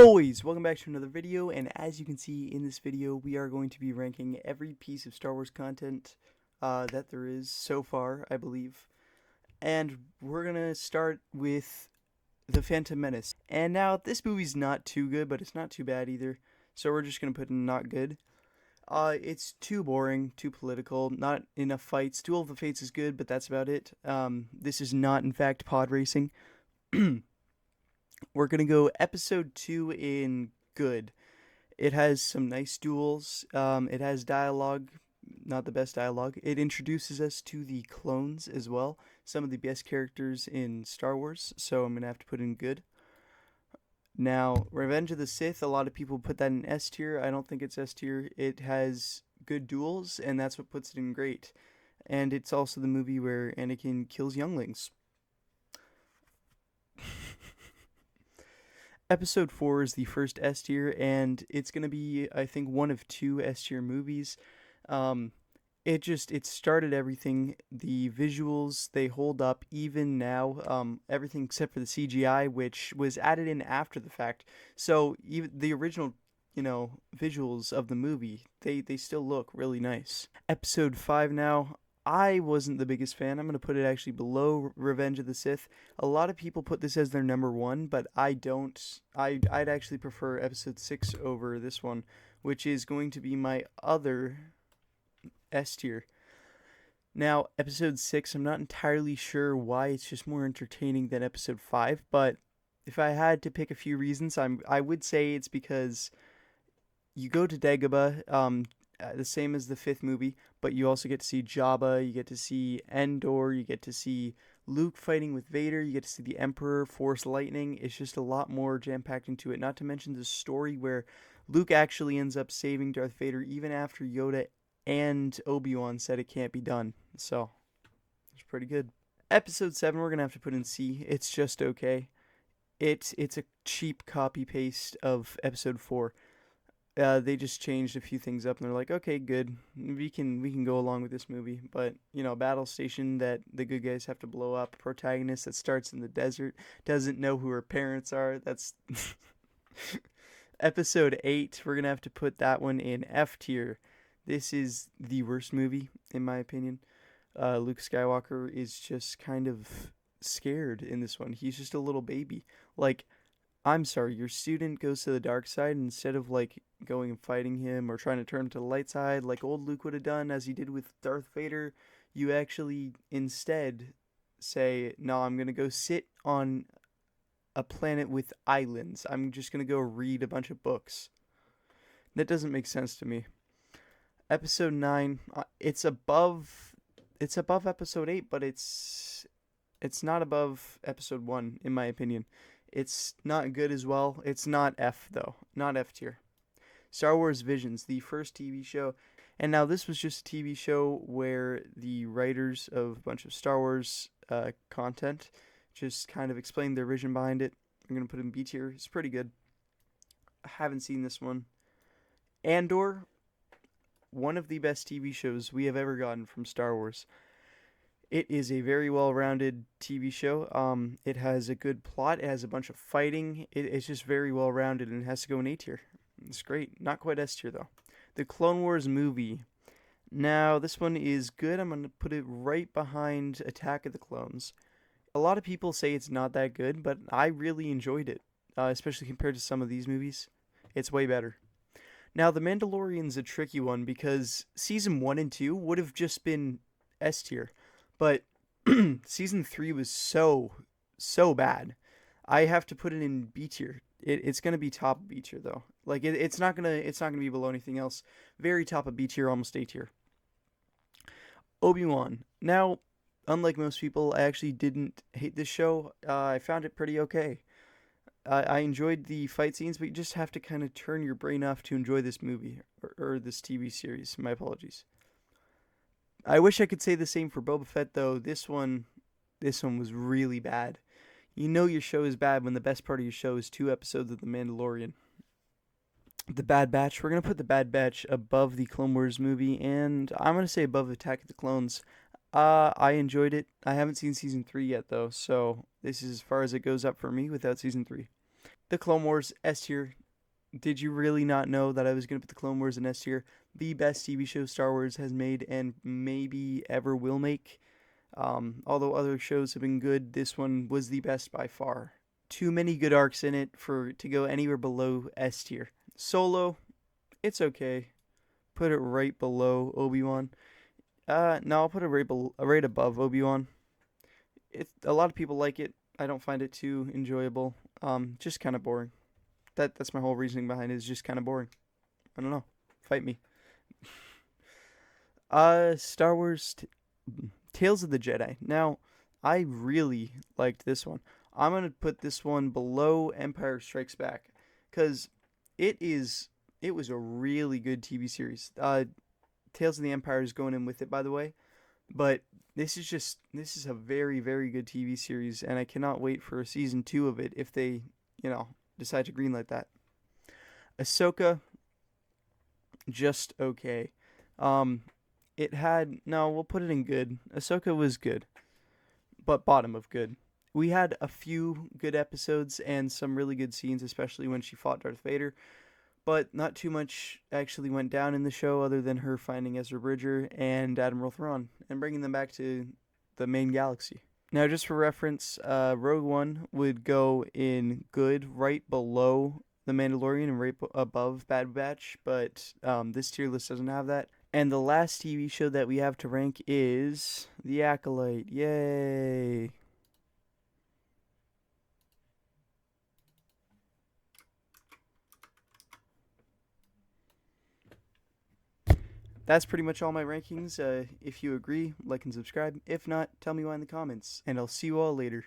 Boys, welcome back to another video, and as you can see in this video, we are going to be ranking every piece of Star Wars content that there is so far, I believe. And we're going to start with The Phantom Menace. And now, this movie's not too good, but it's not too bad either, so we're just going to put in not good. It's too boring, too political, not enough fights. Duel of the Fates is good, but that's about it. This is not, in fact, pod racing. We're going to go episode 2 in good. It has some nice duels. It has dialogue, not the best dialogue. It introduces us to the clones as well, some of the best characters in Star Wars, so I'm going to have to put in good. Now, Revenge of the Sith, a lot of people put that in S tier. I don't think it's S tier. It has good duels, and that's what puts it in great. And it's also the movie where Anakin kills younglings. Episode 4 is the first S tier, and it's going to be, I think, one of two S tier movies. It started everything. The visuals, they hold up even now. Everything except for the CGI, which was added in after the fact. So even the original, visuals of the movie, they still look really nice. Episode 5 now. I wasn't the biggest fan. I'm going to put it actually below Revenge of the Sith. A lot of people put this as their number one, but I don't. I'd actually prefer episode 6 over this one, which is going to be my other S tier. Now, episode 6, I'm not entirely sure why. It's just more entertaining than episode 5, but if I had to pick a few reasons, I would say it's because you go to Dagobah, the same as the 5th movie, but you also get to see Jabba, you get to see Endor, you get to see Luke fighting with Vader, you get to see the Emperor, Force Lightning. It's just a lot more jam-packed into it, not to mention the story where Luke actually ends up saving Darth Vader even after Yoda and Obi-Wan said it can't be done. So, it's pretty good. Episode 7, we're going to have to put in C. It's just okay. It's a cheap copy-paste of episode 4. They just changed a few things up, and they're like, okay, good, we can go along with this movie. But battle station that the good guys have to blow up, protagonist that starts in the desert, doesn't know who her parents are. That's episode 8. We're gonna have to put that one in F tier. This is the worst movie in my opinion. Luke Skywalker is just kind of scared in this one. He's just a little baby. Like, I'm sorry, your student goes to the dark side, and instead of going and fighting him or trying to turn him to the light side like old Luke would have done as he did with Darth Vader, you actually instead say, no, I'm going to go sit on a planet with islands. I'm just going to go read a bunch of books. That doesn't make sense to me. Episode 9, it's above episode 8, but it's not above episode 1 in my opinion. It's not good as well. It's not F, though. Not F tier. Star Wars Visions, the first TV show. And now this was just a TV show where the writers of a bunch of Star Wars content just kind of explained their vision behind it. I'm going to put it in B tier. It's pretty good. I haven't seen this one. Andor, one of the best TV shows we have ever gotten from Star Wars. It is a very well-rounded TV show. It has a good plot. It has a bunch of fighting. It's just very well-rounded, and it has to go in A tier. It's great. Not quite S tier, though. The Clone Wars movie. Now, this one is good. I'm going to put it right behind Attack of the Clones. A lot of people say it's not that good, but I really enjoyed it, especially compared to some of these movies. It's way better. Now, The Mandalorian's a tricky one because Season 1 and 2 would have just been S tier. But season 3 was so bad. I have to put it in B tier. It's gonna be top of B tier though. It's not gonna be below anything else. Very top of B tier, almost A tier. Obi-Wan. Now, unlike most people, I actually didn't hate this show. I found it pretty okay. I enjoyed the fight scenes, but you just have to kind of turn your brain off to enjoy this movie or this TV series. My apologies. I wish I could say the same for Boba Fett, though. This one was really bad. You know your show is bad when the best part of your show is 2 episodes of The Mandalorian. The Bad Batch. We're going to put The Bad Batch above the Clone Wars movie, and I'm going to say above Attack of the Clones. I enjoyed it. I haven't seen Season 3 yet, though, so this is as far as it goes up for me without Season 3. The Clone Wars S tier. Did you really not know that I was going to put the Clone Wars in S tier? The best TV show Star Wars has made and maybe ever will make. Although other shows have been good, this one was the best by far. Too many good arcs in it for to go anywhere below S tier. Solo, it's okay. Put it right below Obi-Wan. No, I'll put it right above Obi-Wan. A lot of people like it. I don't find it too enjoyable. Just kind of boring. That's my whole reasoning behind it. Is just kind of boring. I don't know. Fight me. Star Wars Tales of the Jedi. Now, I really liked this one. I'm gonna put this one below Empire Strikes Back, cause it was a really good TV series. Tales of the Empire is going in with it, by the way, but this is a very good TV series, and I cannot wait for a season 2 of it if they decide to greenlight that. Ahsoka, just okay. Um, it had no. We'll put it in good. Ahsoka was good, but bottom of good. We had a few good episodes and some really good scenes, especially when she fought Darth Vader. But not too much actually went down in the show other than her finding Ezra Bridger and Admiral Thrawn and bringing them back to the main galaxy. Now, just for reference, Rogue One would go in good right below The Mandalorian and right above Bad Batch, but this tier list doesn't have that. And the last TV show that we have to rank is The Acolyte. Yay! That's pretty much all my rankings. If you agree, like and subscribe. If not, tell me why in the comments, and I'll see you all later.